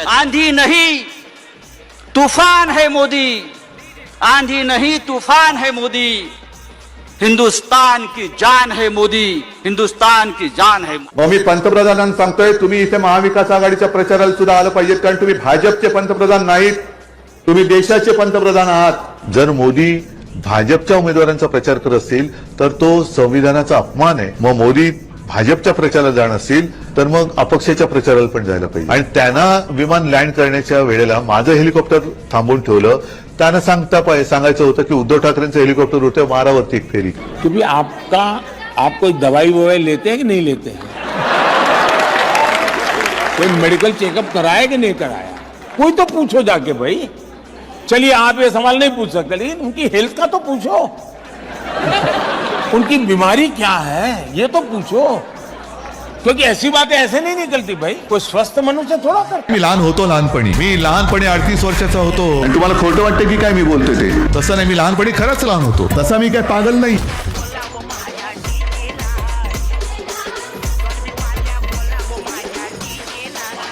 आंधी नहीं तूफान है मोदी, आंधी नहीं तूफान है मोदी, हिंदुस्तान की जान है मोदी, हिंदुस्तान की जान है। मग मी पंतप्रधानांना सांगतोय, तुम्ही इथे महाविकास आघाडीच्या प्रचाराला सुद्धा आलं पाहिजे, कारण तुम्ही भाजपचे पंतप्रधान नाहीत, तुम्ही देशाचे पंतप्रधान आहात। जर मोदी भाजपच्या उमेदवारांचा प्रचार करत असतील तर तो संविधानाचा अपमान आहे। मग मोदी भाजपच्या प्रचाराला जाणार असतील तर मग अपक्षाच्या प्रचाराला पण जायला पाहिजे। आणि त्यांना विमान लँड करण्याच्या वेळेला माझं हेलिकॉप्टर थांबवून ठेवलं, त्यांना सांगायचं होतं की उद्धव ठाकरेंचं हेलिकॉप्टर उडतंय, मारावरती एक फेरी। क्योंकि आप कोई दवाई ववाई लेते हैं कि नहीं लेते हैं? कोई मेडिकल चेकअप कराया कि नहीं कराया? कोई तो पूछो जाके भाई। चलिए आप ये सवाल नहीं पूछ सकते, लेकिन उनकी हेल्थ का तो पूछो, उनकी बीमारी क्या है ये तो पूछो, क्योंकि ऐसी बातें ऐसे नहीं निकलती भाई। कोई स्वस्थ मनुष्य थोड़ा कर। मी लहान होतो लहानपणी, मी लहानपणी 38 वर्षाचा होतो। आणि तुम्हाला खोटं वाटतं की काय मी बोलतोय ते? तसं नाही, मी लहानपणी खरंच लहान होतो, तसा मी काय पागल नाही।